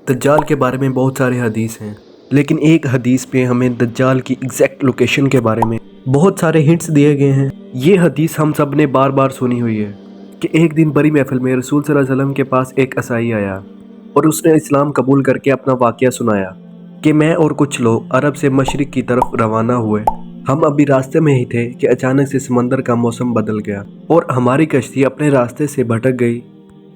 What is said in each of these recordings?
دجال کے بارے میں بہت سارے حدیث ہیں، لیکن ایک حدیث پہ ہمیں دجال کی ایگزیکٹ لوکیشن کے بارے میں بہت سارے ہنٹس دیے گئے ہیں۔ یہ حدیث ہم سب نے بار بار سنی ہوئی ہے کہ ایک دن بڑی محفل میں رسول صلی اللہ علیہ وسلم کے پاس ایک عیسائی آیا اور اس نے اسلام قبول کر کے اپنا واقعہ سنایا کہ میں اور کچھ لوگ عرب سے مشرق کی طرف روانہ ہوئے۔ ہم ابھی راستے میں ہی تھے کہ اچانک سے سمندر کا موسم بدل گیا اور ہماری کشتی اپنے راستے سے بھٹک گئی۔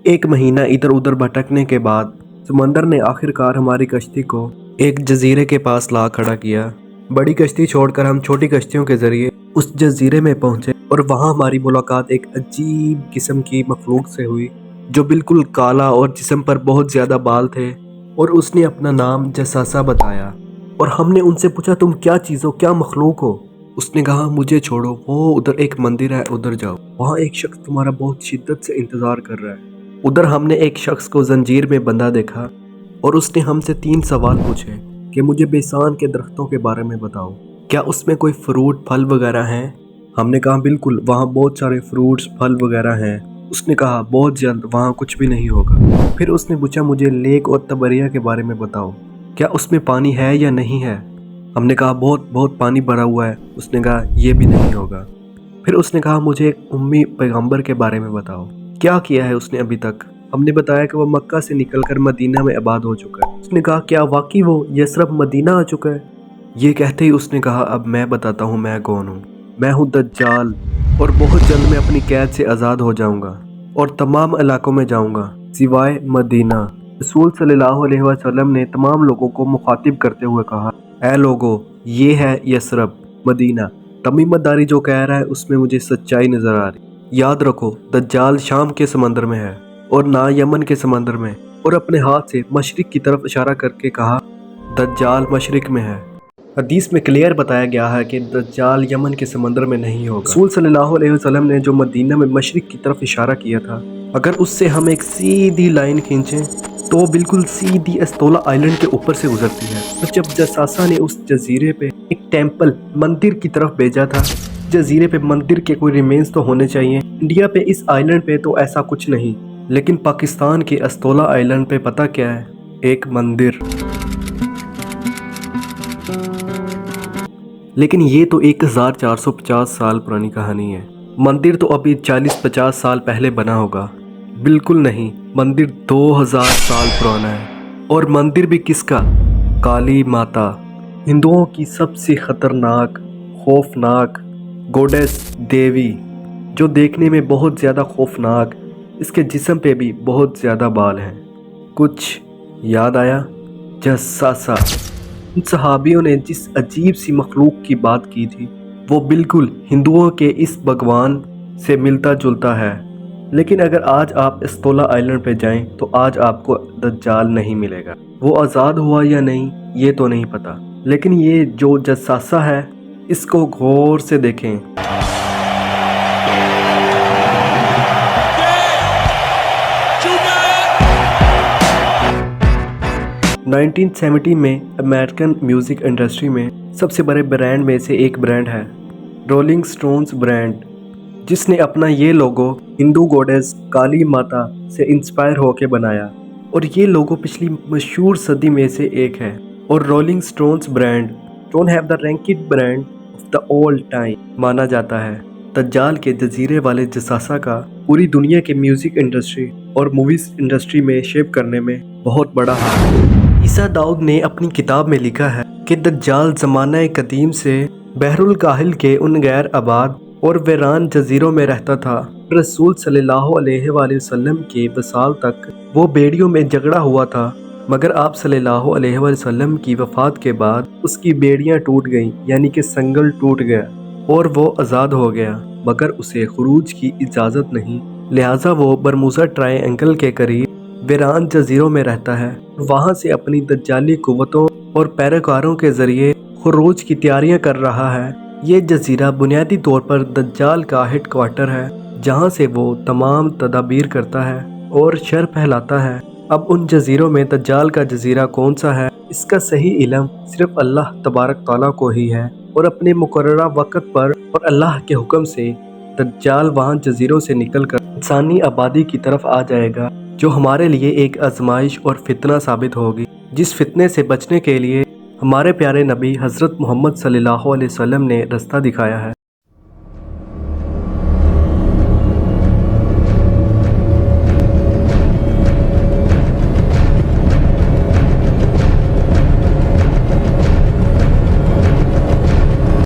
ایک مہینہ ادھر ادھر بھٹکنے کے بعد سمندر نے آخر کار ہماری کشتی کو ایک جزیرے کے پاس لا کھڑا کیا۔ بڑی کشتی چھوڑ کر ہم چھوٹی کشتیوں کے ذریعے اس جزیرے میں پہنچے اور وہاں ہماری ملاقات ایک عجیب قسم کی مخلوق سے ہوئی جو بالکل کالا اور جسم پر بہت زیادہ بال تھے، اور اس نے اپنا نام جساسہ بتایا۔ اور ہم نے ان سے پوچھا تم کیا چیز ہو، کیا مخلوق ہو؟ اس نے کہا مجھے چھوڑو، وہ ادھر ایک مندر ہے، ادھر جاؤ، وہاں ایک شخص تمہارا بہت شدت سے انتظار کر رہا ہے۔ ادھر ہم نے ایک شخص کو زنجیر میں بندھا دیکھا اور اس نے ہم سے 3 سوال پوچھے کہ مجھے بیسان کے درختوں کے بارے میں بتاؤ، کیا اس میں کوئی فروٹ پھل وغیرہ ہیں؟ ہم نے کہا بالکل، وہاں بہت سارے فروٹس پھل وغیرہ ہیں۔ اس نے کہا بہت جلد وہاں کچھ بھی نہیں ہوگا۔ پھر اس نے پوچھا مجھے لیک اور تبریا کے بارے میں بتاؤ، کیا اس میں پانی ہے یا نہیں ہے؟ ہم نے کہا بہت پانی بھرا ہوا ہے۔ اس نے کہا یہ بھی نہیں ہوگا۔ پھر اس نے کہا مجھے ایک امی پیغمبر کے بارے میں بتاؤ، کیا کیا ہے اس نے ابھی تک؟ ہم نے بتایا کہ وہ مکہ سے نکل کر مدینہ میں آباد ہو چکا ہے۔ اس نے کہا کیا واقعی وہ یثرب مدینہ آ چکا ہے؟ یہ کہتے ہی اس نے کہا اب میں بتاتا ہوں میں کون ہوں۔ میں ہوں دجال، اور بہت جلد میں اپنی قید سے آزاد ہو جاؤں گا اور تمام علاقوں میں جاؤں گا سوائے مدینہ۔ رسول صلی اللہ علیہ وسلم نے تمام لوگوں کو مخاطب کرتے ہوئے کہا اے لوگو، یہ ہے یثرب مدینہ۔ تمیمت داری جو کہہ رہا ہے اس میں مجھے سچائی نظر آ رہی۔ یاد رکھو دجال شام کے سمندر میں ہے اور نہ یمن کے سمندر میں۔ اور اپنے ہاتھ سے مشرق کی طرف اشارہ کر کے کہا دجال مشرق میں ہے۔ حدیث میں کلیئر بتایا گیا ہے کہ دجال یمن کے سمندر میں نہیں ہوگا۔ رسول صلی اللہ علیہ وسلم نے جو مدینہ میں مشرق کی طرف اشارہ کیا تھا، اگر اس سے ہم ایک سیدھی لائن کھینچیں تو وہ بالکل سیدھی استولا آئلینڈ کے اوپر سے گزرتی ہے۔ اور جب جساسہ نے اس جزیرے پہ ایک ٹیمپل مندر کی طرف بھیجا تھا، جزیرے پہ مندر کے کوئی ریمینز تو ہونے چاہیے۔ انڈیا پہ اس آئلینڈ پہ تو ایسا کچھ نہیں، لیکن پاکستان کے استولا آئلینڈ پہ پتہ کیا ہے؟ ایک مندر۔ لیکن یہ تو 1450 سال پرانی کہانی ہے۔ مندر تو ابھی 40-50 سال پہلے بنا ہوگا۔ بالکل نہیں، مندر 2000 سال پرانا ہے۔ اور مندر بھی کس کا؟ کالی ماتا، ہندوؤں کی سب سے خطرناک، خوفناک گوڈیس دیوی، جو دیکھنے میں بہت زیادہ خوفناک، اس کے جسم پہ بھی بہت زیادہ بال ہیں۔ کچھ یاد آیا؟ جساسہ۔ ان صحابیوں نے جس عجیب سی مخلوق کی بات کی تھی وہ بالکل ہندوؤں کے اس بھگوان سے ملتا جلتا ہے۔ لیکن اگر آج آپ استولا آئلینڈ پہ جائیں تو آج آپ کو دجال نہیں ملے گا۔ وہ آزاد ہوا یا نہیں یہ تو نہیں پتا، لیکن یہ جو جساسہ ہے اس کو غور سے دیکھیں۔ 1970 میں امریکن میوزک انڈسٹری میں سب سے بڑے برانڈ میں سے ایک برانڈ ہے رولنگ سٹونز برانڈ، جس نے اپنا یہ لوگو ہندو گوڈیس کالی ماتا سے انسپائر ہو کے بنایا، اور یہ لوگو پچھلی مشہور صدی میں سے ایک ہے۔ اور Rolling Stones brand don't have the ranked brand of the all time مانا جاتا ہے۔ دجال کے جزیرے والے جساسہ کا پوری دنیا کے میوزک انڈسٹری اور موویز انڈسٹری میں شیپ کرنے میں بہت بڑا ہاتھ ہے۔ عیسیٰ داؤد نے اپنی کتاب میں لکھا ہے کہ دجال زمانہ قدیم سے بحر الکاہل کے ان غیر آباد اور ویران جزیروں میں رہتا تھا۔ رسول صلی اللہ علیہ وآلہ وسلم کے وصال تک وہ بیڑیوں میں جگڑا ہوا تھا، مگر آپ صلی اللہ علیہ وآلہ وسلم کی وفات کے بعد اس کی بیڑیاں ٹوٹ گئیں، یعنی کہ سنگل ٹوٹ گیا اور وہ آزاد ہو گیا، مگر اسے خروج کی اجازت نہیں، لہٰذا وہ برمودا ٹرائی اینگل کے قریب ویران جزیروں میں رہتا ہے، وہاں سے اپنی دجالی قوتوں اور پیروکاروں کے ذریعے خروج کی تیاریاں کر رہا ہے۔ یہ جزیرہ بنیادی طور پر دجال کا ہیڈ کوارٹر ہے، جہاں سے وہ تمام تدابیر کرتا ہے اور شر پھیلاتا ہے۔ اب ان جزیروں میں دجال کا جزیرہ کون سا ہے، اس کا صحیح علم صرف اللہ تبارک تعالیٰ کو ہی ہے، اور اپنے مقررہ وقت پر اور اللہ کے حکم سے دجال وہاں جزیروں سے نکل کر انسانی آبادی کی طرف آ جائے گا، جو ہمارے لیے ایک آزمائش اور فتنہ ثابت ہوگی، جس فتنے سے بچنے کے لیے ہمارے پیارے نبی حضرت محمد صلی اللہ علیہ وسلم نے رستہ دکھایا ہے۔